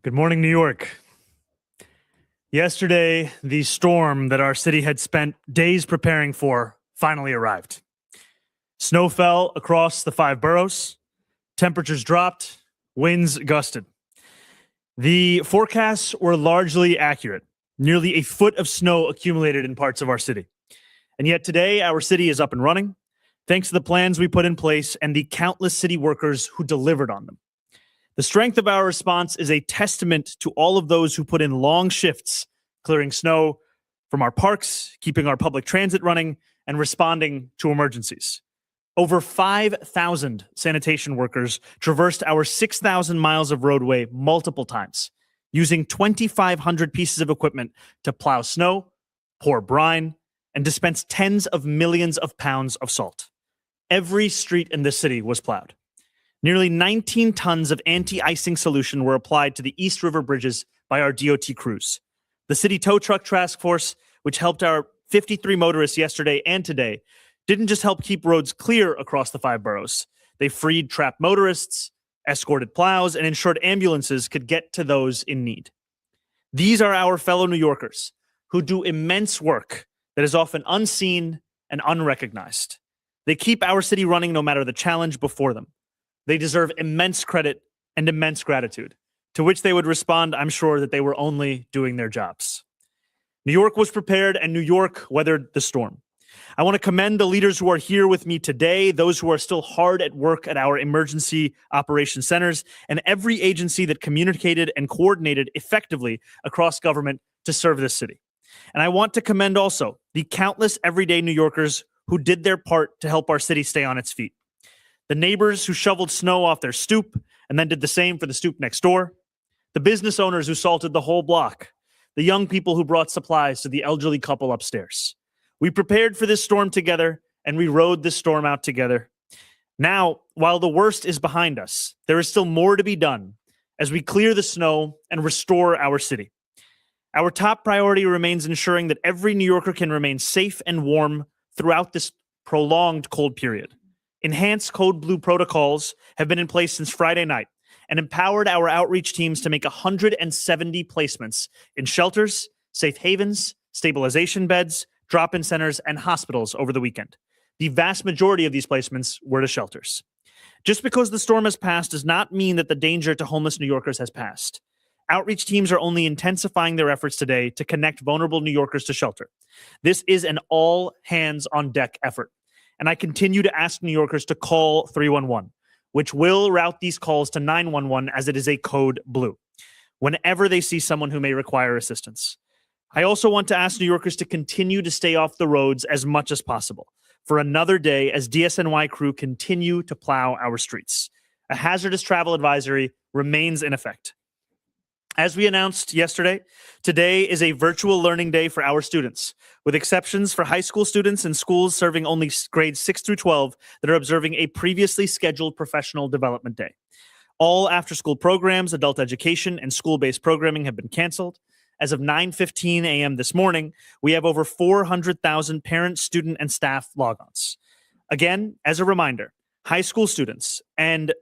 Good morning, New York. Yesterday, the storm that our city had spent days preparing for finally arrived. Snow fell across the 5 boroughs, temperatures dropped, winds gusted. The forecasts were largely accurate. Nearly a foot of snow accumulated in parts of our city. And yet today, our city is up and running, thanks to the plans we put in place and the countless city workers who delivered on them. The strength of our response is a testament to all of those who put in long shifts, clearing snow from our parks, keeping our public transit running, and responding to emergencies. Over 5,000 sanitation workers traversed our 6,000 miles of roadway multiple times, using 2,500 pieces of equipment to plow snow, pour brine, and dispense tens of millions of pounds of salt. Every street in this city was plowed. Nearly 19 tons of anti-icing solution were applied to the East River bridges by our DOT crews. The City Tow Truck Task Force, which helped our 53 motorists yesterday and today, didn't just help keep roads clear across the 5 boroughs. They freed trapped motorists, escorted plows, and ensured ambulances could get to those in need. These are our fellow New Yorkers who do immense work that is often unseen and unrecognized. They keep our city running no matter the challenge before them. They deserve immense credit and immense gratitude, to which they would respond, I'm sure, that they were only doing their jobs. New York was prepared, and New York weathered the storm. I want to commend the leaders who are here with me today, those who are still hard at work at our emergency operations centers, and every agency that communicated and coordinated effectively across government to serve this city. And I want to commend also the countless everyday New Yorkers who did their part to help our city stay on its feet. The neighbors who shoveled snow off their stoop and then did the same for the stoop next door. The business owners who salted the whole block. The young people who brought supplies to the elderly couple upstairs. We prepared for this storm together, and we rode this storm out together. Now, while the worst is behind us, there is still more to be done as we clear the snow and restore our city. Our top priority remains ensuring that every New Yorker can remain safe and warm throughout this prolonged cold period. Enhanced Code Blue protocols have been in place since Friday night and empowered our outreach teams to make 170 placements in shelters, safe havens, stabilization beds, drop-in centers, and hospitals over the weekend. The vast majority of these placements were to shelters. Just because the storm has passed does not mean that the danger to homeless New Yorkers has passed. Outreach teams are only intensifying their efforts today to connect vulnerable New Yorkers to shelter. This is an all-hands-on-deck effort. And I continue to ask New Yorkers to call 311, which will route these calls to 911 as it is a code blue, whenever they see someone who may require assistance. I also want to ask New Yorkers to continue to stay off the roads as much as possible for another day as DSNY crew continue to plow our streets. A hazardous travel advisory remains in effect. As we announced yesterday, today is a virtual learning day for our students, with exceptions for high school students and schools serving only grades 6 through 12 that are observing a previously scheduled professional development day. All after-school programs, adult education, and school-based programming have been canceled. As of 9:15 a.m. this morning, we have over 400,000 parents, student, and staff logons. Again, as a reminder, high school students and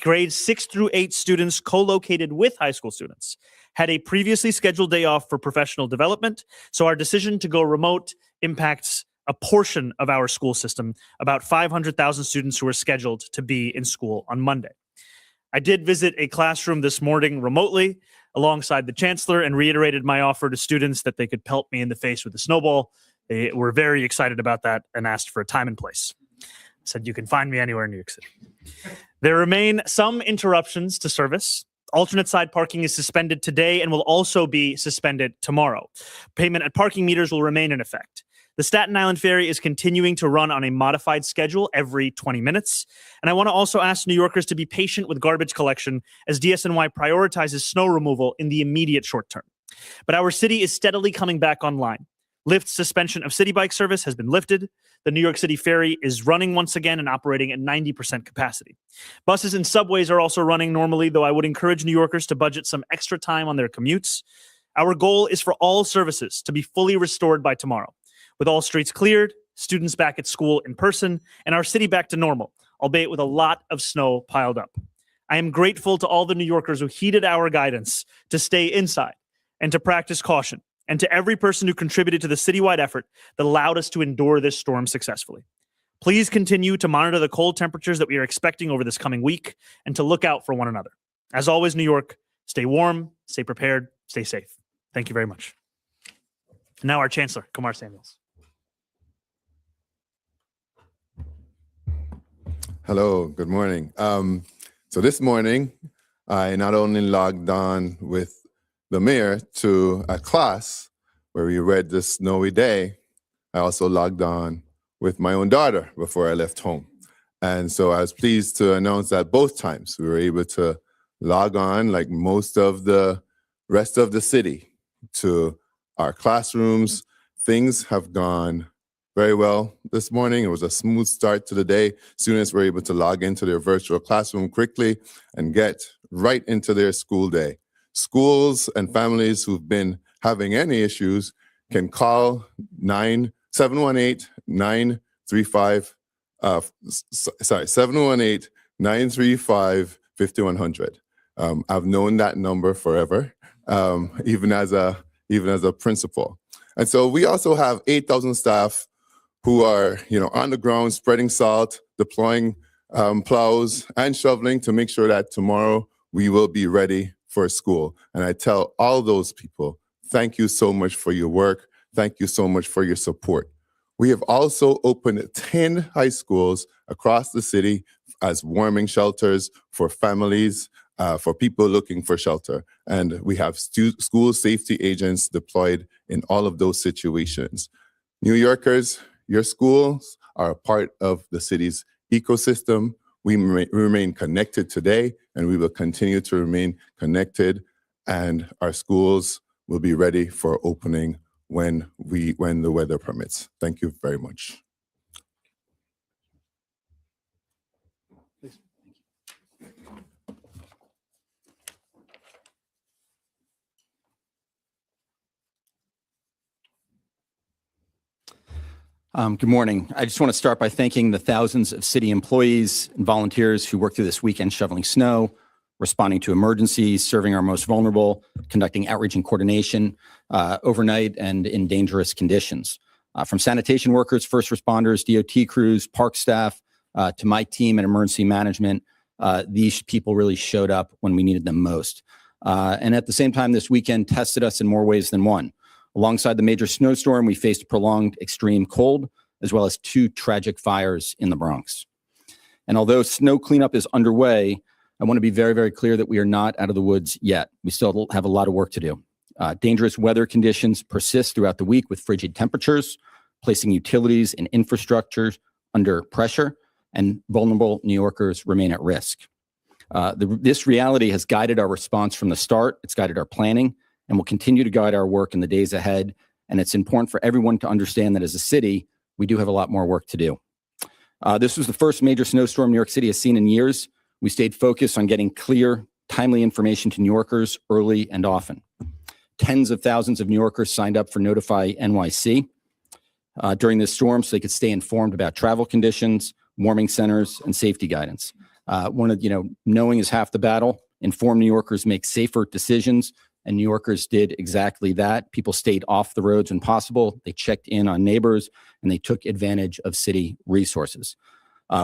grades 6 through 8 students co-located with high school students had a previously scheduled day off for professional development, so our decision to go remote impacts a portion of our school system, about 500,000 students who are scheduled to be in school on Monday. I did visit a classroom this morning remotely alongside the chancellor and reiterated my offer to students that they could pelt me in the face with a snowball. They were very excited about that and asked for a time and place. Said you can find me anywhere in New York City. There remain some interruptions to service. Alternate side parking is suspended today and will also be suspended tomorrow. Payment at parking meters will remain in effect. The Staten Island Ferry is continuing to run on a modified schedule every 20 minutes. And I want to also ask New Yorkers to be patient with garbage collection as DSNY prioritizes snow removal in the immediate short term. But our city is steadily coming back online. Lyft's suspension of city bike service has been lifted. The New York City Ferry is running once again and operating at 90% capacity. Buses and subways are also running normally, though I would encourage New Yorkers to budget some extra time on their commutes. Our goal is for all services to be fully restored by tomorrow, with all streets cleared, students back at school in person, and our city back to normal, albeit with a lot of snow piled up. I am grateful to all the New Yorkers who heeded our guidance to stay inside and to practice caution, and to every person who contributed to the citywide effort that allowed us to endure this storm successfully. Please continue to monitor the cold temperatures that we are expecting over this coming week and to look out for one another. As always, New York, stay warm, stay prepared, stay safe. Thank you very much. Now our Chancellor, Kumar Samuels. Hello, good morning. So this morning, I not only logged on with the mayor to a class where we read The Snowy Day, I also logged on with my own daughter before I left home. And so I was pleased to announce that both times we were able to log on, like most of the rest of the city, to our classrooms. Things have gone very well this morning. It was a smooth start to the day. Students were able to log into their virtual classroom quickly and get right into their school day. Schools and families who've been having any issues can call 718-935-5100. I've known that number forever, even as a principal. And so we also have 8,000 staff who are, on the ground spreading salt, deploying plows and shoveling to make sure that tomorrow we will be ready for school. And I tell all those people, thank you so much for your work. Thank you so much for your support. We have also opened 10 high schools across the city as warming shelters for families, for people looking for shelter. And we have school safety agents deployed in all of those situations. New Yorkers, your schools are a part of the city's ecosystem. We remain connected today, and we will continue to remain connected, and our schools will be ready for opening when the weather permits. Thank you very much. Good morning. I just want to start by thanking the thousands of city employees and volunteers who worked through this weekend shoveling snow, responding to emergencies, serving our most vulnerable, conducting outreach and coordination overnight and in dangerous conditions. From sanitation workers, first responders, DOT crews, park staff, to my team and emergency management, these people really showed up when we needed them most. And at the same time, this weekend tested us in more ways than one. Alongside the major snowstorm, we faced prolonged extreme cold, as well as 2 tragic fires in the Bronx. And although snow cleanup is underway, I want to be very, very clear that we are not out of the woods yet. We still have a lot of work to do. Dangerous weather conditions persist throughout the week with frigid temperatures, placing utilities and infrastructure under pressure, and vulnerable New Yorkers remain at risk. This reality has guided our response from the start. It's guided our planning, and will continue to guide our work in the days ahead. And it's important for everyone to understand that as a city, we do have a lot more work to do. This was the first major snowstorm New York City has seen in years. We stayed focused on getting clear, timely information to New Yorkers early and often. Tens of thousands of New Yorkers signed up for Notify NYC during this storm so they could stay informed about travel conditions, warming centers, and safety guidance. Knowing is half the battle. Informed New Yorkers make safer decisions, and New Yorkers did exactly that. People stayed off the roads when possible. They checked in on neighbors, and they took advantage of city resources.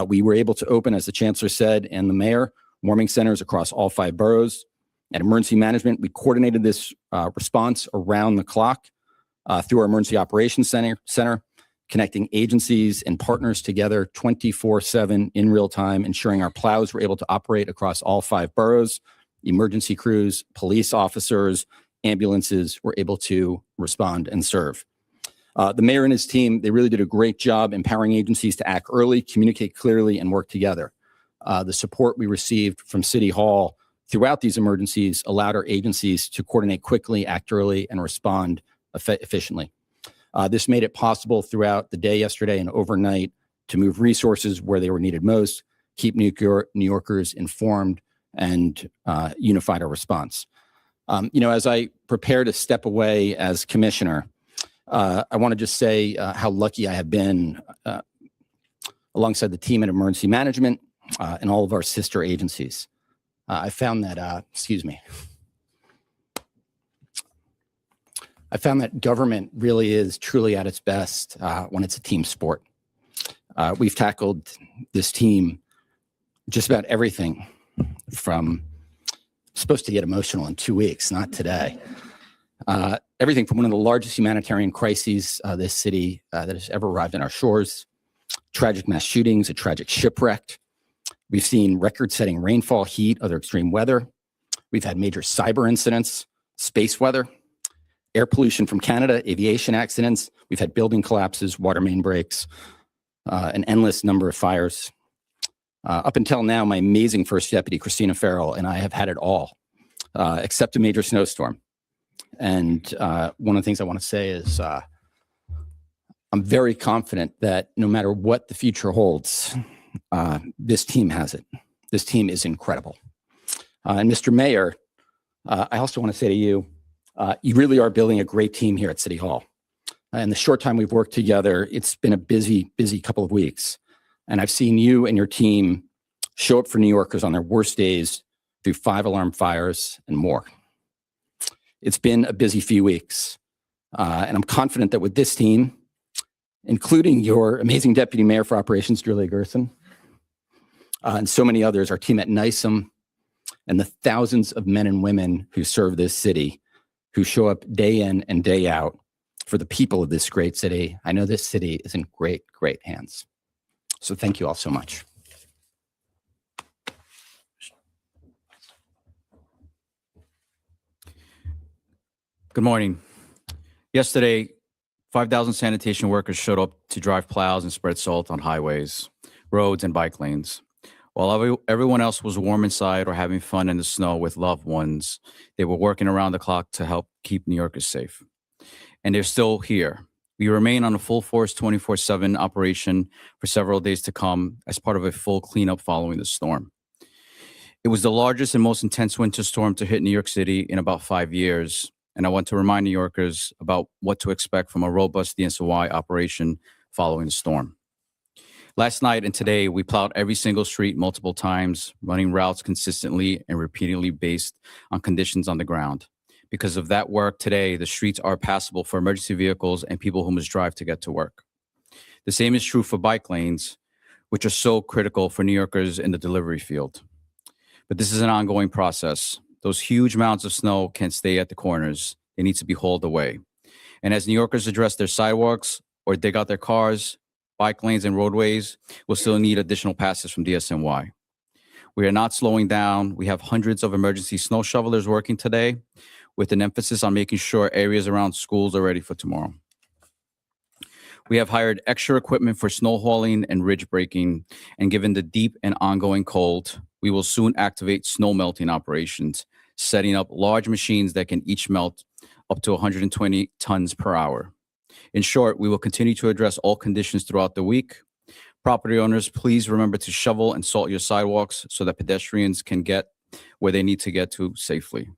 We were able to open, as the chancellor said, and the mayor, warming centers across all 5 boroughs. At emergency management, we coordinated this response around the clock through our emergency operations center, connecting agencies and partners together 24/7 in real time, ensuring our plows were able to operate across all 5 boroughs. Emergency crews, police officers, ambulances were able to respond and serve. The mayor and his team, they really did a great job empowering agencies to act early, communicate clearly, and work together. The support we received from City Hall throughout these emergencies allowed our agencies to coordinate quickly, act early, and respond efficiently. This made it possible throughout the day yesterday and overnight to move resources where they were needed most, keep New Yorkers informed, and unified our response. As I prepare to step away as commissioner, I want to just say how lucky I have been alongside the team at emergency management and all of our sister agencies. I found that, I found that government really is truly at its best when it's a team sport. We've tackled this team just about everything from, supposed to get emotional in 2 weeks, not today. Everything from one of the largest humanitarian crises this city that has ever arrived on our shores, tragic mass shootings, a tragic shipwreck. We've seen record-setting rainfall, heat, other extreme weather. We've had major cyber incidents, space weather, air pollution from Canada, aviation accidents. We've had building collapses, water main breaks, an endless number of fires. Up until now, my amazing first deputy, Christina Farrell, and I have had it all, except a major snowstorm. And one of the things I want to say is I'm very confident that no matter what the future holds, this team has it. This team is incredible. And Mr. Mayor, I also want to say to you, you really are building a great team here at City Hall. In the short time we've worked together, it's been a busy, busy couple of weeks. And I've seen you and your team show up for New Yorkers on their worst days through 5-alarm fires and more. It's been a busy few weeks. And I'm confident that with this team, including your amazing Deputy Mayor for Operations, Julia Gerson, and so many others, our team at NYC, and the thousands of men and women who serve this city, who show up day in and day out for the people of this great city. I know this city is in great, great hands. So thank you all so much. Good morning. Yesterday, 5,000 sanitation workers showed up to drive plows and spread salt on highways, roads, and bike lanes. While everyone else was warm inside or having fun in the snow with loved ones, they were working around the clock to help keep New Yorkers safe. And they're still here. We remain on a full force 24/7 operation for several days to come as part of a full cleanup following the storm. It was the largest and most intense winter storm to hit New York City in about 5 years. And I want to remind New Yorkers about what to expect from a robust DSNY operation following the storm. Last night and today, we plowed every single street multiple times, running routes consistently and repeatedly based on conditions on the ground. Because of that work today, the streets are passable for emergency vehicles and people who must drive to get to work. The same is true for bike lanes, which are so critical for New Yorkers in the delivery field. But this is an ongoing process. Those huge mounds of snow can't stay at the corners. They need to be hauled away. And as New Yorkers address their sidewalks or dig out their cars, bike lanes and roadways will still need additional passes from DSNY. We are not slowing down. We have hundreds of emergency snow shovelers working today with an emphasis on making sure areas around schools are ready for tomorrow. We have hired extra equipment for snow hauling and ridge breaking, and given the deep and ongoing cold, we will soon activate snow melting operations, setting up large machines that can each melt up to 120 tons per hour. In short, we will continue to address all conditions throughout the week. Property owners, please remember to shovel and salt your sidewalks so that pedestrians can get where they need to get to safely.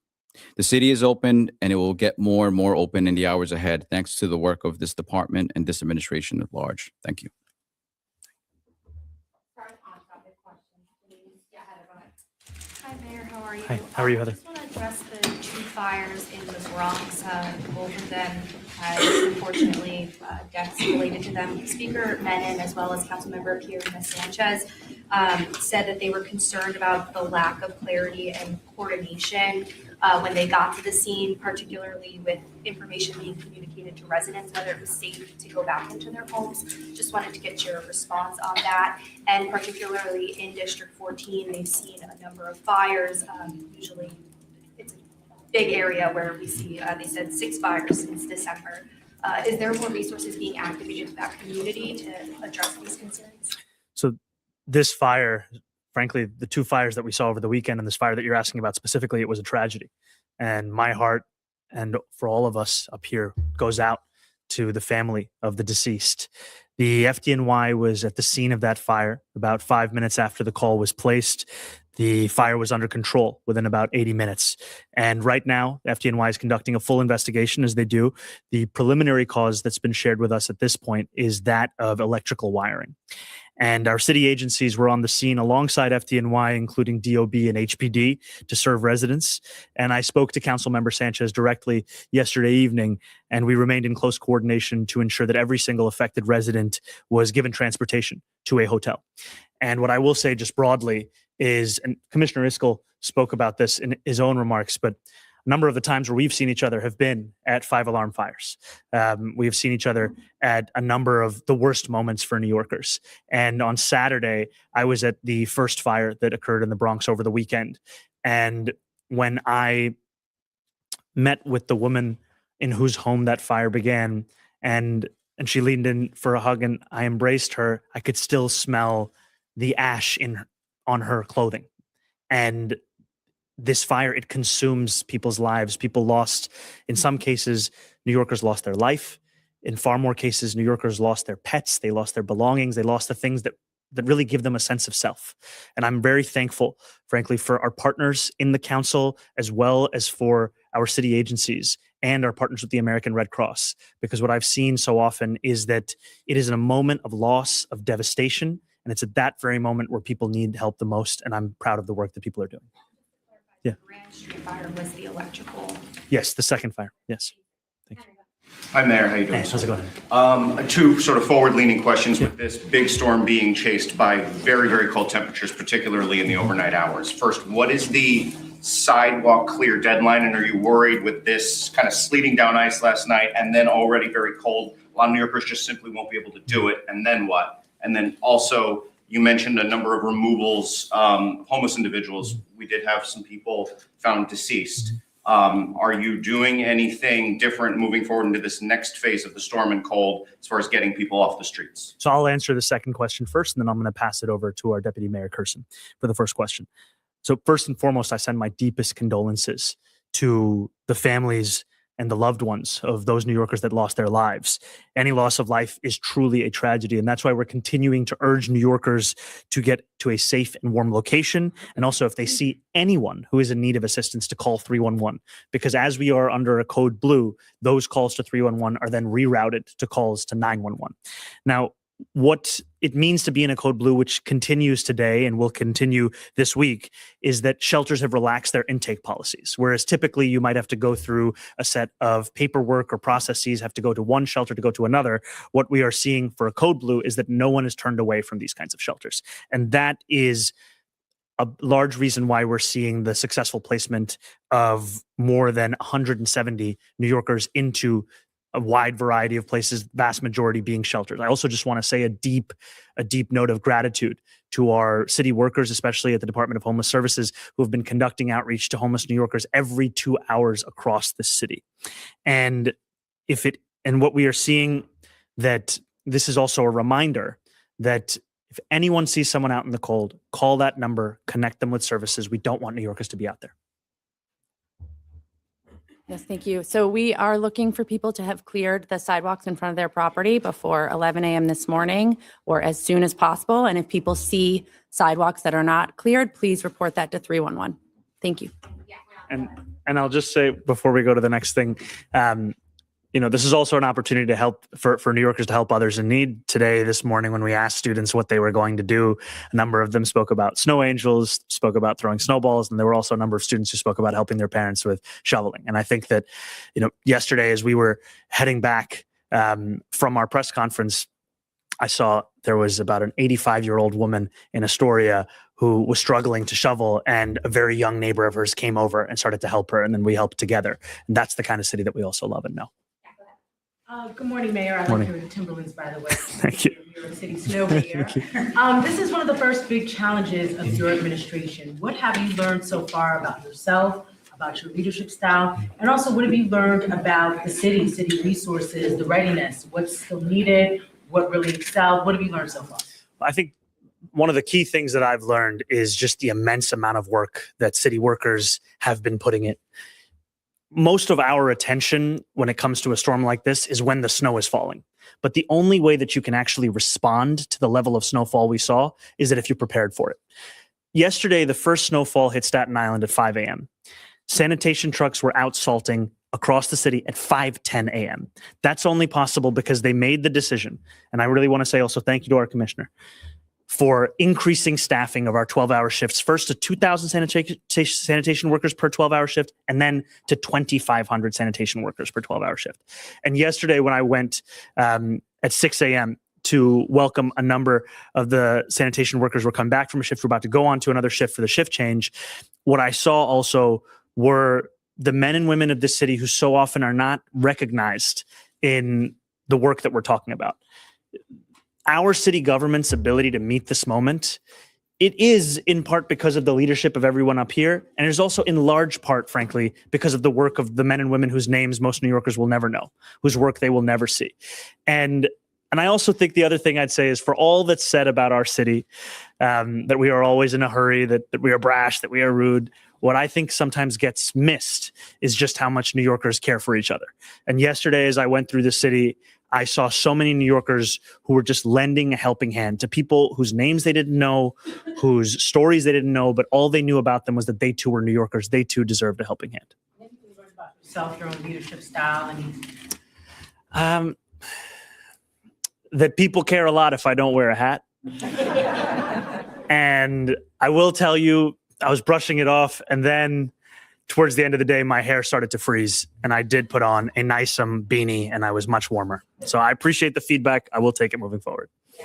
The city is open, and it will get more and more open in the hours ahead, thanks to the work of this department and this administration at large. Thank you. Hi, Mayor. How are you? Hi, how are you, Heather? I just want to address the 2 fires in the Bronx. Both of them had, unfortunately, deaths related to them. Speaker Menon, as well as Councilmember Pierina Sanchez, said that they were concerned about the lack of clarity and coordination when they got to the scene, particularly with information being communicated to residents, whether it was safe to go back into their homes. Just wanted to get your response on that. And particularly in District 14, they've seen a number of fires. Usually it's a big area where we see, they said 6 fires since December. Is there more resources being activated to that community to address these concerns? So this fire, frankly, the 2 fires that we saw over the weekend and this fire that you're asking about specifically, it was a tragedy. And my heart, and for all of us up here, goes out to the family of the deceased. The FDNY was at the scene of that fire about 5 minutes after the call was placed. The fire was under control within about 80 minutes. And right now, FDNY is conducting a full investigation, as they do. The preliminary cause that's been shared with us at this point is that of electrical wiring. And our city agencies were on the scene alongside FDNY, including DOB and HPD, to serve residents. And I spoke to Councilmember Sanchez directly yesterday evening, and we remained in close coordination to ensure that every single affected resident was given transportation to a hotel. And what I will say just broadly is, and Commissioner Iskel spoke about this in his own remarks, but a number of the times where we've seen each other have been at 5-alarm fires. We have seen each other at a number of the worst moments for New Yorkers. And on Saturday, I was at the first fire that occurred in the Bronx over the weekend. And when I met with the woman in whose home that fire began, and she leaned in for a hug and I embraced her, I could still smell the ash on her clothing. And this fire, it consumes people's lives. People lost, in some cases, New Yorkers lost their life. In far more cases, New Yorkers lost their pets. They lost their belongings. They lost the things that really give them a sense of self. And I'm very thankful, frankly, for our partners in the council, as well as for our city agencies and our partners with the American Red Cross. Because what I've seen so often is that it is in a moment of loss, of devastation, and it's at that very moment where people need help the most. And I'm proud of the work that people are doing. Yeah. The Grand Street fire was the electrical. Yes, the second fire. Yes. Thank you. Hi, Mayor. How you doing? Hey, how's it going? Two sort of forward-leaning questions with this big storm being chased by very, very cold temperatures, particularly in the overnight hours. First, what is the sidewalk clear deadline, and are you worried with this kind of sleeting down ice last night and then already very cold? A lot of New Yorkers just simply won't be able to do it, and then what? And then also, you mentioned a number of removals, homeless individuals. We did have some people found deceased. Are you doing anything different moving forward into this next phase of the storm and cold as far as getting people off the streets? So I'll answer the second question first, and then I'm going to pass it over to our Deputy Mayor Kersen for the first question. So first and foremost, I send my deepest condolences to the families and the loved ones of those New Yorkers that lost their lives. Any loss of life is truly a tragedy. And that's why we're continuing to urge New Yorkers to get to a safe and warm location. And also, if they see anyone who is in need of assistance, to call 311. Because as we are under a code blue, those calls to 311 are then rerouted to calls to 911. Now, what it means to be in a code blue, which continues today and will continue this week, is that shelters have relaxed their intake policies. Whereas typically you might have to go through a set of paperwork or processes, have to go to one shelter to go to another. What we are seeing for a code blue is that no one is turned away from these kinds of shelters. And that is a large reason why we're seeing the successful placement of more than 170 New Yorkers into a wide variety of places, vast majority being shelters. I also just want to say a deep note of gratitude to our city workers, especially at the Department of Homeless Services, who have been conducting outreach to homeless New Yorkers every 2 hours across the city. And what we are seeing, that this is also a reminder that if anyone sees someone out in the cold, call that number, connect them with services. We don't want New Yorkers to be out there. Yes, thank you. So we are looking for people to have cleared the sidewalks in front of their property before 11 a.m. this morning or as soon as possible. And if people see sidewalks that are not cleared, please report that to 311. Thank you. And I'll just say before we go to the next thing, this is also an opportunity to help for New Yorkers to help others in need. Today, this morning, when we asked students what they were going to do, a number of them spoke about snow angels, spoke about throwing snowballs, and there were also a number of students who spoke about helping their parents with shoveling. And I think that, yesterday, as we were heading back from our press conference, I saw there was about an 85-year-old woman in Astoria who was struggling to shovel, and a very young neighbor of hers came over and started to help her, and then we helped together. And that's the kind of city that we also love and know. Good morning, Mayor. I like your Timberlands, by the way. Thank you. New York City snow here. This is one of the first big challenges of your administration. What have you learned so far about yourself, about your leadership style, and also what have you learned about the city resources, the readiness, what's still needed, what really excelled? What have you learned so far? I think one of the key things that I've learned is just the immense amount of work that city workers have been putting in. Most of our attention when it comes to a storm like this is when the snow is falling. But the only way that you can actually respond to the level of snowfall we saw is that if you're prepared for it. Yesterday, the first snowfall hit Staten Island at 5 a.m. Sanitation trucks were out salting across the city at 5:10 a.m. That's only possible because they made the decision. And I really want to say also thank you to our commissioner. for increasing staffing of our 12-hour shifts, first to 2,000 sanitation workers per 12-hour shift, and then to 2,500 sanitation workers per 12-hour shift. And yesterday when I went at 6 a.m. to welcome a number of the sanitation workers who were coming back from a shift, we're about to go on to another shift for the shift change, what I saw also were the men and women of this city who so often are not recognized in the work that we're talking about. Our city government's ability to meet this moment, it is in part because of the leadership of everyone up here, and it is also in large part, frankly, because of the work of the men and women whose names most New Yorkers will never know, whose work they will never see. And I also think the other thing I'd say is, for all that's said about our city, that we are always in a hurry, that we are brash, that we are rude, what I think sometimes gets missed is just how much New Yorkers care for each other. And yesterday, as I went through the city, I saw so many New Yorkers who were just lending a helping hand to people whose names they didn't know, whose stories they didn't know, but all they knew about them was that they too were New Yorkers. They too deserved a helping hand. What did you learn about yourself, your own leadership style? And that people care a lot if I don't wear a hat. And I will tell you, I was brushing it off, and then towards the end of the day, my hair started to freeze, and I did put on a nice beanie, and I was much warmer. So I appreciate the feedback. I will take it moving forward. Yeah,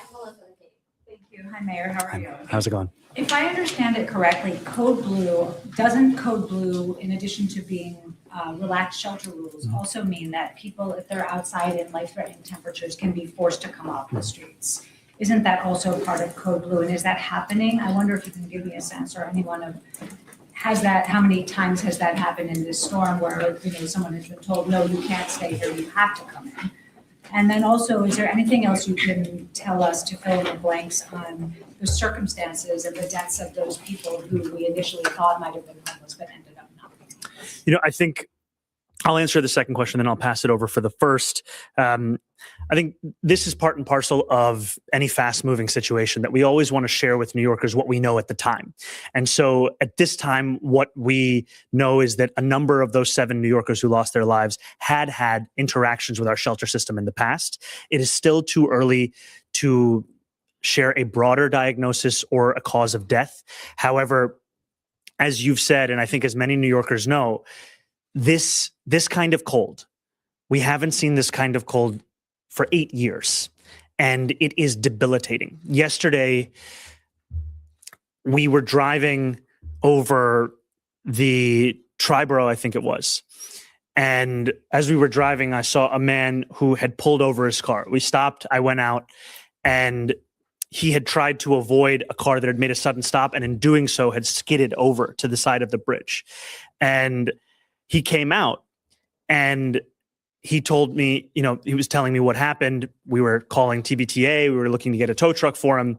thank you. Hi, Mayor. How are you? How's it going? If I understand it correctly, Code Blue, doesn't Code Blue, in addition to being relaxed shelter rules, also mean that people, if they're outside in life-threatening temperatures, can be forced to come off the streets? Isn't that also part of Code Blue? And is that happening? I wonder if you can give me a sense, or anyone of, how many times has that happened in this storm where, someone has been told, no, you can't stay here, you have to come in? And then also, is there anything else you can tell us to fill in the blanks on the circumstances and the deaths of those people who we initially thought might have been homeless but ended up not being homeless? I think I'll answer the second question, then I'll pass it over for the first. I think this is part and parcel of any fast-moving situation, that we always want to share with New Yorkers what we know at the time. And so at this time, what we know is that a number of those 7 New Yorkers who lost their lives had interactions with our shelter system in the past. It is still too early to share a broader diagnosis or a cause of death. However, as you've said, and I think as many New Yorkers know, this kind of cold, we haven't seen this kind of cold for 8 years, and it is debilitating. Yesterday, we were driving over the Triborough, I think it was, and as we were driving, I saw a man who had pulled over his car. We stopped, I went out, and he had tried to avoid a car that had made a sudden stop, and in doing so had skidded over to the side of the bridge. And he came out, and he told me, he was telling me what happened. We were calling TBTA. We were looking to get a tow truck for him.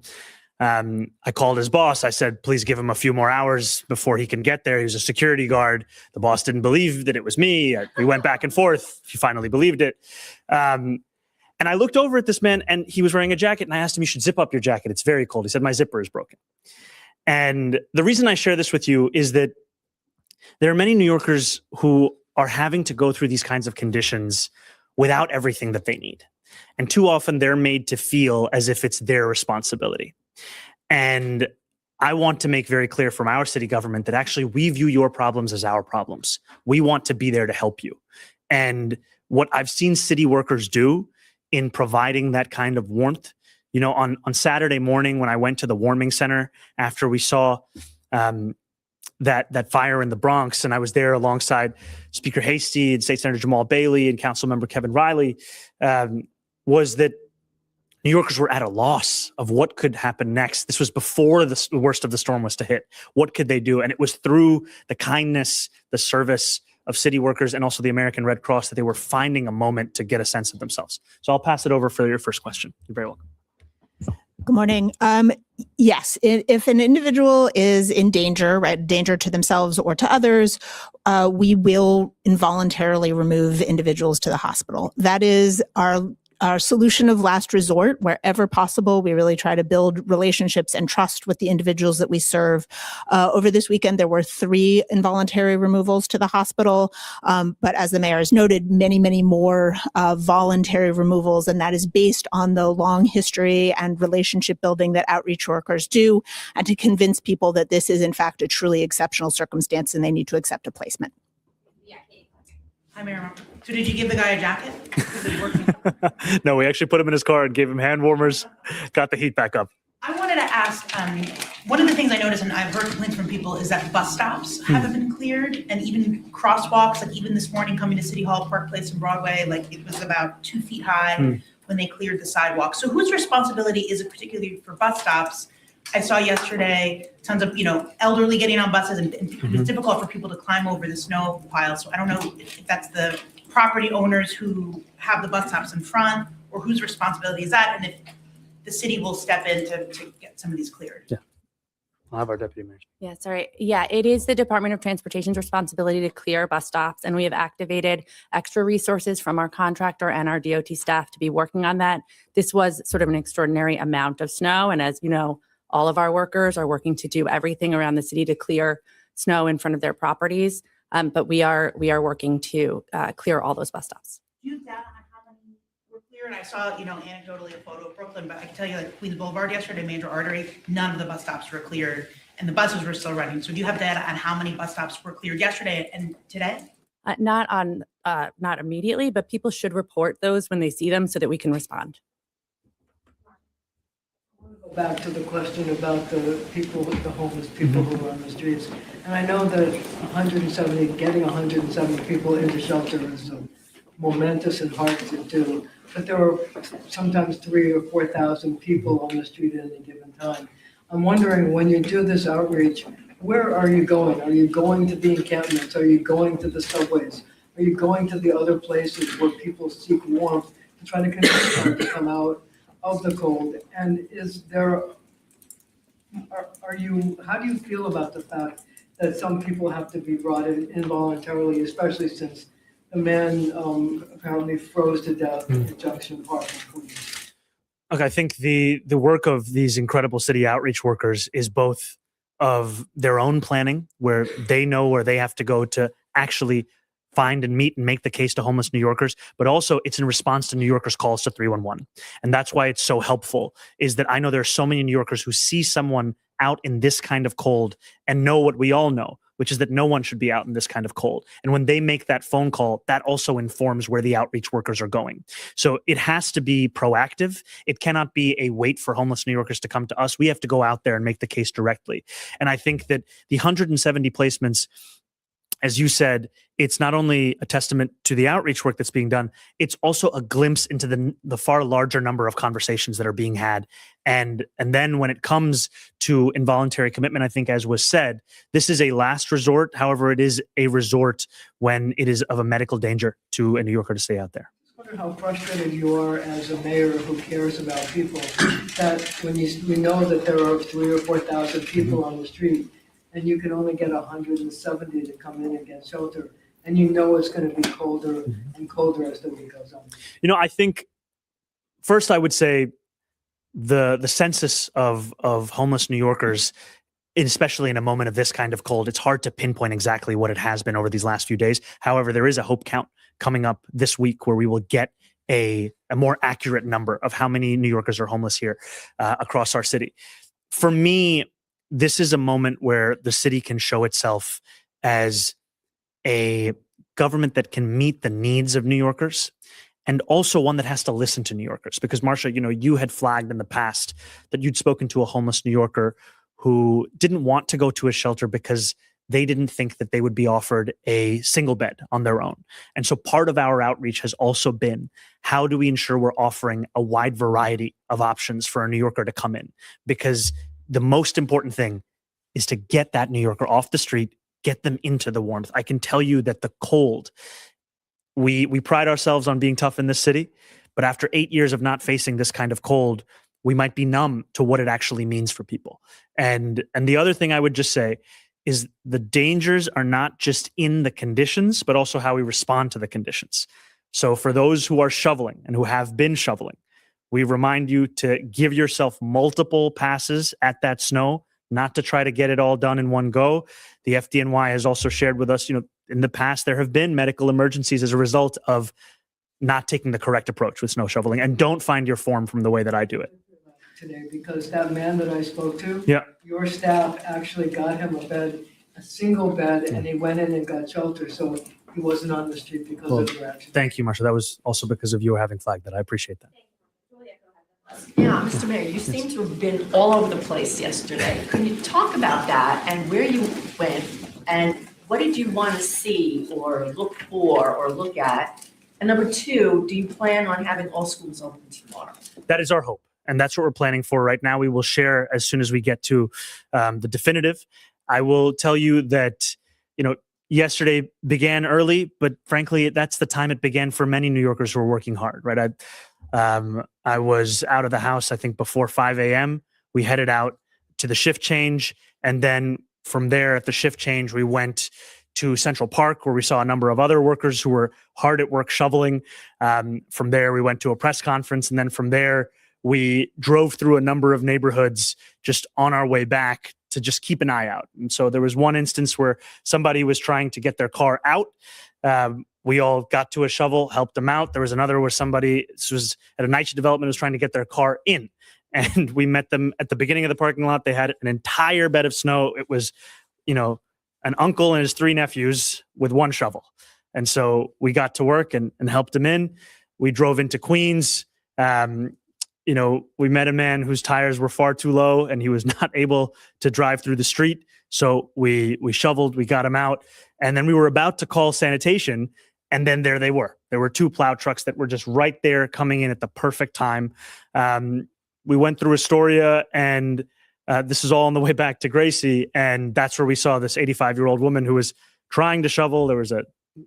I called his boss. I said, please give him a few more hours before he can get there. He was a security guard. The boss didn't believe that it was me. We went back and forth. He finally believed it. And I looked over at this man, and he was wearing a jacket, and I asked him, you should zip up your jacket. It's very cold. He said, my zipper is broken. And the reason I share this with you is that there are many New Yorkers who are having to go through these kinds of conditions without everything that they need. And too often they're made to feel as if it's their responsibility. And I want to make very clear from our city government that actually we view your problems as our problems. We want to be there to help you. And what I've seen city workers do in providing that kind of warmth, on Saturday morning when I went to the warming center after we saw that fire in the Bronx, and I was there alongside Speaker Hastie and State Senator Jamal Bailey and Councilmember Kevin Riley, was that New Yorkers were at a loss of what could happen next. This was before the worst of the storm was to hit. What could they do? And it was through the kindness, the service of city workers, and also the American Red Cross that they were finding a moment to get a sense of themselves. So I'll pass it over for your first question. You're very welcome. Good morning. Yes, if an individual is in danger, right, danger to themselves or to others, we will involuntarily remove individuals to the hospital. That is our our solution of last resort wherever possible. We really try to build relationships and trust with the individuals that we serve. Over this weekend, there were 3 involuntary removals to the hospital. But as the mayor has noted, many, many more voluntary removals. And that is based on the long history and relationship building that outreach workers do, and to convince people that this is in fact a truly exceptional circumstance and they need to accept a placement. Hi, Mayor. So did you give the guy a jacket? Is it working? No, we actually put him in his car and gave him hand warmers, got the heat back up. I wanted to ask, one of the things I noticed, and I've heard complaints from people, is that bus stops haven't been cleared, and even crosswalks, like even this morning coming to City Hall, Park Place and Broadway, like it was about 2 feet high when they cleared the sidewalk. So whose responsibility is it particularly for bus stops? I saw yesterday tons of, elderly getting on buses, and it's difficult for people to climb over the snow pile. So I don't know if that's the property owners who have the bus stops in front, or whose responsibility is that, and if the city will step in to get some of these cleared. Yeah. I'll have our deputy mayor. Yeah, sorry. Yeah, it is the Department of Transportation's responsibility to clear bus stops, and we have activated extra resources from our contractor and our DOT staff to be working on that. This was sort of an extraordinary amount of snow, and as you know, all of our workers are working to do everything around the city to clear snow in front of their properties, but we are working to clear all those bus stops. Do you have data on how many were clear? And I saw, anecdotally a photo of Brooklyn, but I can tell you, like Queens Boulevard yesterday, major artery, none of the bus stops were cleared, and the buses were still running. So do you have data on how many bus stops were cleared yesterday and today? Not immediately, but people should report those when they see them so that we can respond. Go back to the question about the people, the homeless people who are on the streets. And I know that getting 170 people into shelter is momentous and hard to do, but there are sometimes 3,000 or 4,000 people on the street at any given time. I'm wondering, when you do this outreach, where are you going? Are you going to the encampments? Are you going to the subways? Are you going to the other places where people seek warmth to try to convince them to come out of the cold? And how do you feel about the fact that some people have to be brought in involuntarily, especially since the man apparently froze to death in Junction Park in Queens? Look, I think the work of these incredible city outreach workers is both of their own planning, where they know where they have to go to actually find and meet and make the case to homeless New Yorkers, but also it's in response to New Yorkers' calls to 311. And that's why it's so helpful, is that I know there are so many New Yorkers who see someone out in this kind of cold and know what we all know, which is that no one should be out in this kind of cold. And when they make that phone call, that also informs where the outreach workers are going. So it has to be proactive. It cannot be a wait for homeless New Yorkers to come to us. We have to go out there and make the case directly. And I think that the 170 placements, as you said, it's not only a testament to the outreach work that's being done, it's also a glimpse into the far larger number of conversations that are being had. And then when it comes to involuntary commitment, I think, as was said, this is a last resort. However, it is a resort when it is of a medical danger to a New Yorker to stay out there. I wonder how frustrated you are as a mayor who cares about people, that when we know that there are 3,000 or 4,000 people on the street, and you can only get 170 to come in and get shelter, and you know it's going to be colder and colder as the week goes on. I think first I would say the census of homeless New Yorkers, especially in a moment of this kind of cold, it's hard to pinpoint exactly what it has been over these last few days. However, there is a hope count coming up this week where we will get a more accurate number of how many New Yorkers are homeless here across our city. For me, this is a moment where the city can show itself as a government that can meet the needs of New Yorkers, and also one that has to listen to New Yorkers. Because Marcia, you had flagged in the past that you'd spoken to a homeless New Yorker who didn't want to go to a shelter because they didn't think that they would be offered a single bed on their own. And so part of our outreach has also been, how do we ensure we're offering a wide variety of options for a New Yorker to come in? Because the most important thing is to get that New Yorker off the street, get them into the warmth. I can tell you that the cold, we pride ourselves on being tough in this city, but after 8 years of not facing this kind of cold, we might be numb to what it actually means for people. And the other thing I would just say is the dangers are not just in the conditions, but also how we respond to the conditions. So for those who are shoveling and who have been shoveling, we remind you to give yourself multiple passes at that snow, not to try to get it all done in one go. The FDNY has also shared with us, in the past, there have been medical emergencies as a result of not taking the correct approach with snow shoveling. And don't find your form from the way that I do it. Today, because that man that I spoke to, Yeah. your staff actually got him a single bed, and he went in and got shelter, so he wasn't on the street because of your action. Thank you, Marsha. That was also because of you having flagged that. I appreciate that. Yeah, Mr. Mayor, you seem to have been all over the place yesterday. Can you talk about that and where you went and what did you want to see or look for or look at? And number two, do you plan on having all schools open tomorrow? That is our hope. And that's what we're planning for right now. We will share as soon as we get to the definitive. I will tell you that, yesterday began early, but frankly, that's the time it began for many New Yorkers who are working hard, right? I was out of the house, I think, before 5 a.m. We headed out to the shift change. And then from there at the shift change, we went to Central Park, where we saw a number of other workers who were hard at work shoveling. From there, we went to a press conference. And then from there, we drove through a number of neighborhoods just on our way back to just keep an eye out. And so there was one instance where somebody was trying to get their car out. We all got to a shovel, helped them out. There was another where somebody, this was at a night development, was trying to get their car in. And we met them at the beginning of the parking lot. They had an entire bed of snow. It was, an uncle and his 3 nephews with 1 shovel. And so we got to work and helped him in. We drove into Queens. We met a man whose tires were far too low and he was not able to drive through the street. So we shoveled, we got him out. And then we were about to call sanitation. And then there they were. There were 2 plow trucks that were just right there coming in at the perfect time. We went through Astoria, and this is all on the way back to Gracie. And that's where we saw this 85-year-old woman who was trying to shovel. There was a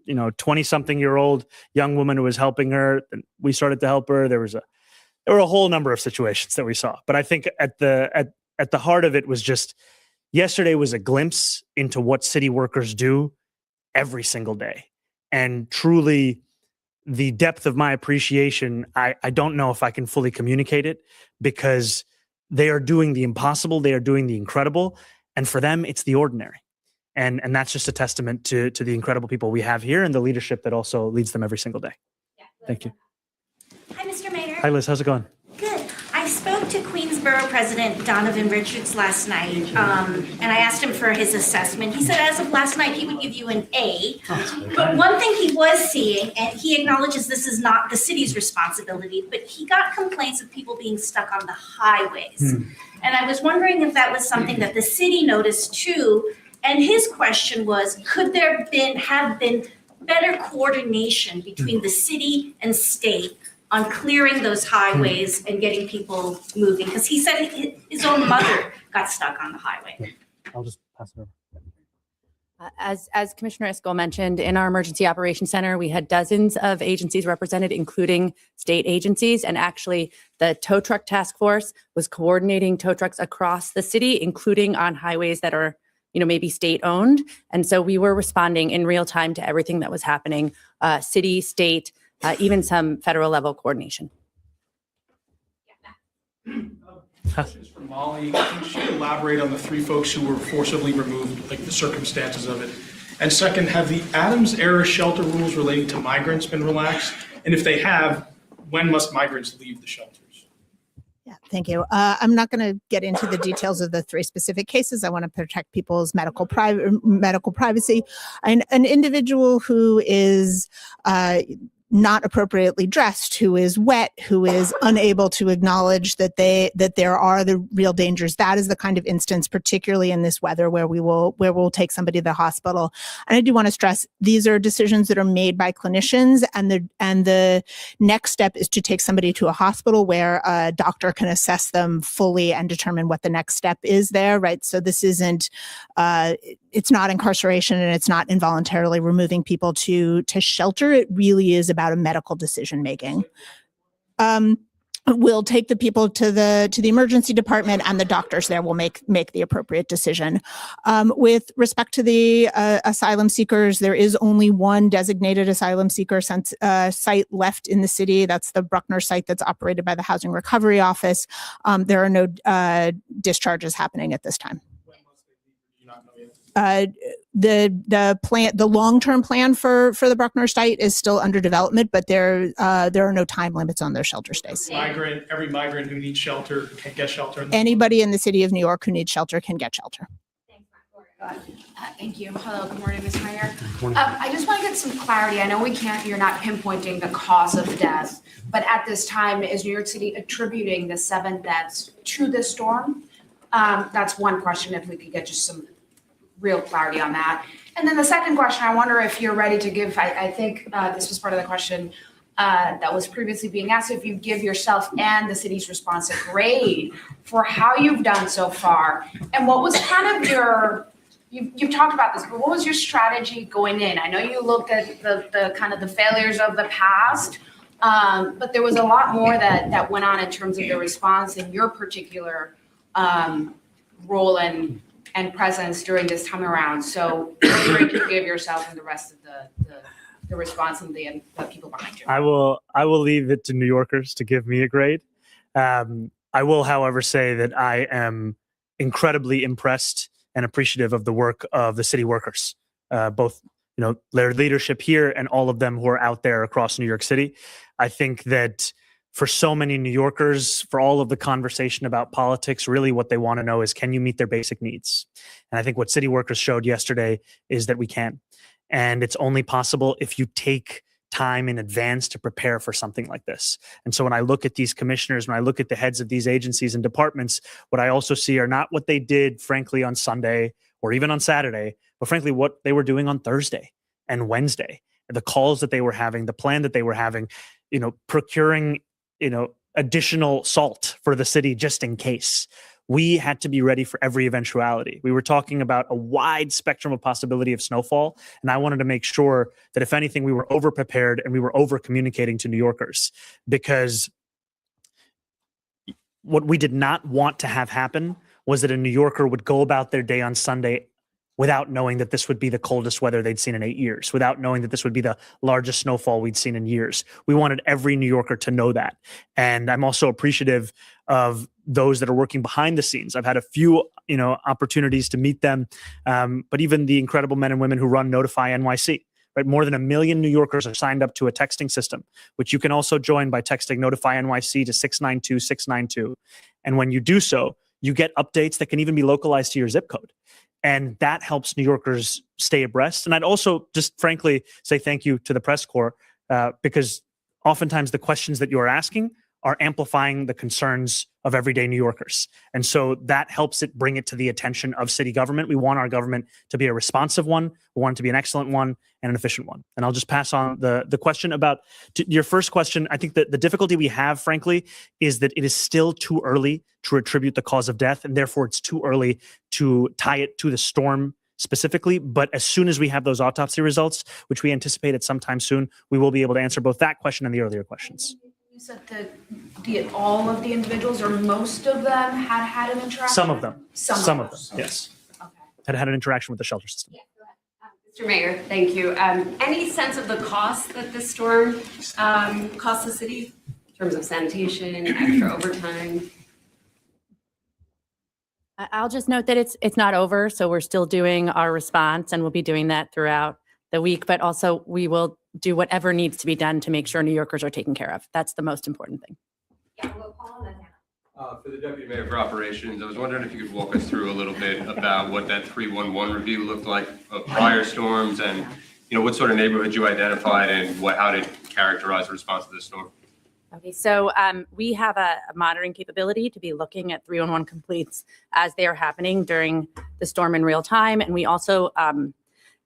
20-something-year-old young woman who was helping her. And we started to help her. There were a whole number of situations that we saw. But I think at the heart of it was just, yesterday was a glimpse into what city workers do every single day. And truly, the depth of my appreciation, I don't know if I can fully communicate it, because they are doing the impossible. They are doing the incredible. And for them, it's the ordinary. And that's just a testament to the incredible people we have here and the leadership that also leads them every single day. Thank you. Hi, Mr. Mayor. Hi, Liz. How's it going? Good. I spoke to Queensborough President Donovan Richards last night, and I asked him for his assessment. He said as of last night, he would give you an A. But one thing he was seeing, and he acknowledges this is not the city's responsibility, but he got complaints of people being stuck on the highways. And I was wondering if that was something that the city noticed too. And his question was, could there have been better coordination between the city and state on clearing those highways and getting people moving? Because he said his own mother got stuck on the highway. I'll just pass it over. As Commissioner Iscol mentioned, in our Emergency Operations Center, we had dozens of agencies represented, including state agencies. And actually, the tow truck task force was coordinating tow trucks across the city, including on highways that are, maybe state owned. And so we were responding in real time to everything that was happening, city, state, even some federal level coordination. Questions for Molly. Can she elaborate on the 3 folks who were forcibly removed, like the circumstances of it? And second, have the Adams era shelter rules relating to migrants been relaxed? And if they have, when must migrants leave the shelters? Yeah, thank you. I'm not going to get into the details of the 3 specific cases. I want to protect people's medical privacy. An individual who is not appropriately dressed, who is wet, who is unable to acknowledge that there are the real dangers. That is the kind of instance, particularly in this weather, where we'll take somebody to the hospital. And I do want to stress, these are decisions that are made by clinicians, and the next step is to take somebody to a hospital where a doctor can assess them fully and determine what the next step is there, right? So this isn't, it's not incarceration, and it's not involuntarily removing people to shelter. It really is about a medical decision making. we'll take the people to the emergency department, and the doctors there will make the appropriate decision. With respect to the asylum seekers, there is only one designated asylum seeker site left in the city. That's the Bruckner site that's operated by the Housing Recovery Office. There are no discharges happening at this time. The long-term plan for the Bruckner site is still under development, but there are no time limits on their shelter stays. Every migrant who needs shelter can get shelter. Anybody in the city of New York who needs shelter can get shelter. Thank you. Hello, good morning, Ms. Mayor. I just want to get some clarity. I know you're not pinpointing the cause of death, but at this time, is New York City attributing the 7 deaths to the storm? That's one question, if we could get just some real clarity on that. And then the second question, I wonder if you're ready to give, I think this was part of the question that was previously being asked, if you give yourself and the city's response a grade for how you've done so far. And what was kind of you've talked about this, but what was your strategy going in? I know you looked at the kind of the failures of the past, but there was a lot more that went on in terms of the response and your particular role and presence during this time around. So what grade you give yourself and the rest of the response and the people behind you? I will leave it to New Yorkers to give me a grade. I will, however, say that I am incredibly impressed and appreciative of the work of the city workers, both their leadership here and all of them who are out there across New York City. I think that for so many New Yorkers, for all of the conversation about politics, really what they want to know is, can you meet their basic needs? And I think what city workers showed yesterday is that we can. And it's only possible if you take time in advance to prepare for something like this. And so when I look at these commissioners, when I look at the heads of these agencies and departments, what I also see are not what they did, frankly, on Sunday or even on Saturday, but frankly, what they were doing on Thursday and Wednesday, the calls that they were having, the plan that they were having, procuring additional salt for the city just in case. We had to be ready for every eventuality. We were talking about a wide spectrum of possibility of snowfall, and I wanted to make sure that if anything, we were over-prepared and we were over-communicating to New Yorkers, because what we did not want to have happen was that a New Yorker would go about their day on Sunday without knowing that this would be the coldest weather they'd seen in 8 years, without knowing that this would be the largest snowfall we'd seen in years. We wanted every New Yorker to know that. And I'm also appreciative of those that are working behind the scenes. I've had a few, opportunities to meet them, but even the incredible men and women who run Notify NYC. Right, more than 1 million New Yorkers are signed up to a texting system, which you can also join by texting Notify NYC to 692-692. And when you do so, you get updates that can even be localized to your zip code. And that helps New Yorkers stay abreast. And I'd also just frankly say thank you to the press corps, because oftentimes the questions that you're asking are amplifying the concerns of everyday New Yorkers. And so that helps it bring it to the attention of city government. We want our government to be a responsive one. We want it to be an excellent one and an efficient one. And I'll just pass on the question about your first question. I think that the difficulty we have, frankly, is that it is still too early to attribute the cause of death, and therefore it's too early to tie it to the storm specifically. But as soon as we have those autopsy results, which we anticipate at sometime soon, we will be able to answer both that question and the earlier questions. You said that all of the individuals or most of them had an interaction? Some of them. Some of them, Okay. yes. Had an interaction with the shelter system. Yeah, go ahead. Mr. Mayor, thank you. Any sense of the cost that this storm cost the city in terms of sanitation, extra overtime? I'll just note that it's not over, so we're still doing our response, and we'll be doing that throughout the week, but also we will do whatever needs to be done to make sure New Yorkers are taken care of. That's the most important thing. Yeah, we'll call on that. For the Deputy Mayor for Operations, I was wondering if you could walk us through a little bit about what that 311 review looked like of prior storms, and what sort of neighborhoods you identified and how to characterize the response to this storm. Okay, so we have a monitoring capability to be looking at 311 complaints as they are happening during the storm in real time, and we also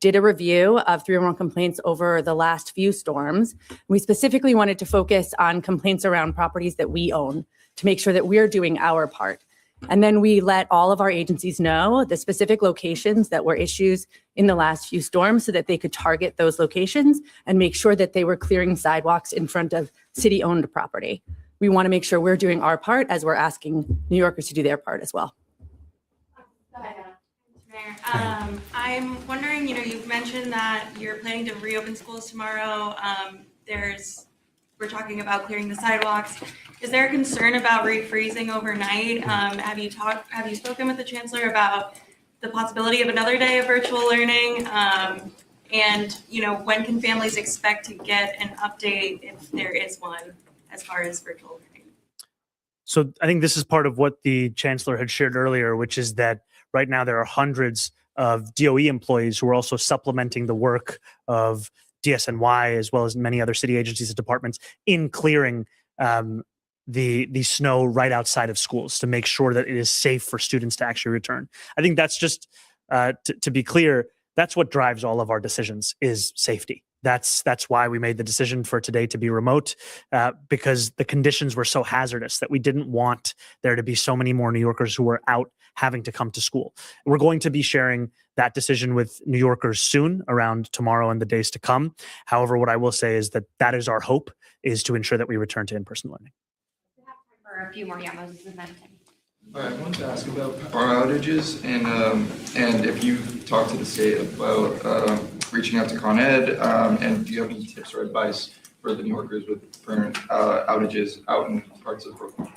did a review of 311 complaints over the last few storms. We specifically wanted to focus on complaints around properties that we own to make sure that we're doing our part. And then we let all of our agencies know the specific locations that were issues in the last few storms so that they could target those locations and make sure that they were clearing sidewalks in front of city-owned property. we want to make sure we're doing our part as we're asking New Yorkers to do their part as well. I'm wondering, you've mentioned that you're planning to reopen schools tomorrow. We're talking about clearing the sidewalks. Is there a concern about refreezing overnight? Have you spoken with the chancellor about the possibility of another day of virtual learning? And when can families expect to get an update if there is one as far as virtual learning? So I think this is part of what the chancellor had shared earlier, which is that right now there are hundreds of DOE employees who are also supplementing the work of DSNY as well as many other city agencies and departments in clearing the snow right outside of schools to make sure that it is safe for students to actually return. I think that's just to be clear, that's what drives all of our decisions is safety. That's why we made the decision for today to be remote, because the conditions were so hazardous that we didn't want there to be so many more New Yorkers who were out having to come to school. We're going to be sharing that decision with New Yorkers soon, around tomorrow and the days to come. However, what I will say is that is our hope, is to ensure that we return to in-person learning. For a few more, Moses and then Tim. I wanted to ask about power outages and if you've talked to the state about reaching out to Con Ed, and do you have any tips or advice for the New Yorkers with current outages out in parts of Brooklyn?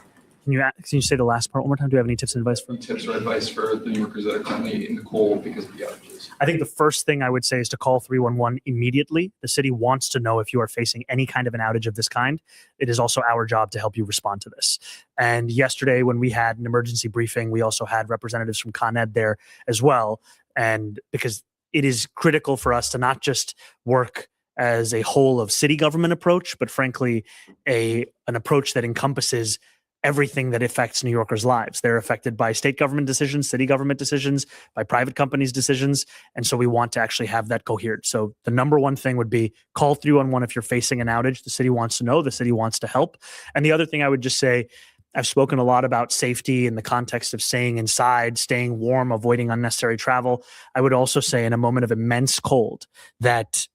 Can you say the last part one more time? Do you have any tips and advice for Tips or advice for the New Yorkers that are currently in the cold because of the outages? I think the first thing I would say is to call 311 immediately. The city wants to know if you are facing any kind of an outage of this kind. It is also our job to help you respond to this. And yesterday when we had an emergency briefing, we also had representatives from Con Ed there as well. And because it is critical for us to not just work as a whole of city government approach, but frankly, an approach that encompasses everything that affects New Yorkers' lives. They're affected by state government decisions, city government decisions, by private companies' decisions. And so we want to actually have that coherent. So the number one thing would be call 311 if you're facing an outage. The city wants to know, the city wants to help. And the other thing I would just say, I've spoken a lot about safety in the context of staying inside, staying warm, avoiding unnecessary travel. I would also say in a moment of immense cold that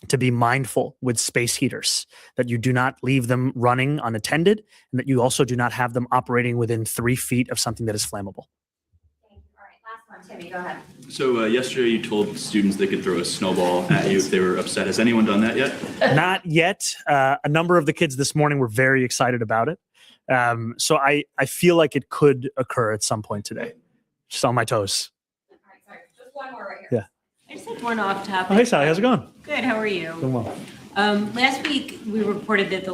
to be mindful with space heaters, that you do not leave them running unattended, and that you also do not have them operating within 3 feet of something that is flammable. Thank you. All right, last one, Timmy, go ahead. So yesterday you told students they could throw a snowball at you if they were upset. Has anyone done that yet? Not yet. A number of the kids this morning were very excited about it. So I feel like it could occur at some point today. Just on my toes. All right, sorry, just one more right here. Yeah. I just have one off topic. Oh, hey, Sally, how's it going? Good, how are you? Doing well. Last week, we reported that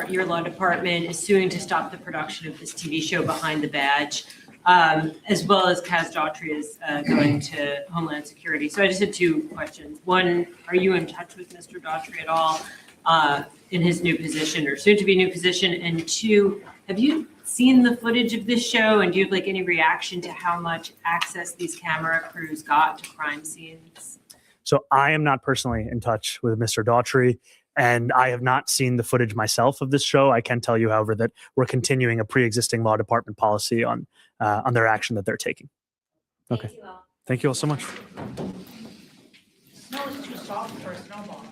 your law department is suing to stop the production of this TV show Behind the Badge, as well as Kaz Daughtry is going to Homeland Security. So I just had two questions. One, are you in touch with Mr. Daughtry at all in his new position or soon to be new position? And two, have you seen the footage of this show, and do you have any reaction to how much access these camera crews got to crime scenes? So I am not personally in touch with Mr. Daughtry, and I have not seen the footage myself of this show. I can tell you, however, that we're continuing a pre-existing law department policy on their action that they're taking. Okay. Thank you all so much. Snow is too soft for a snowball.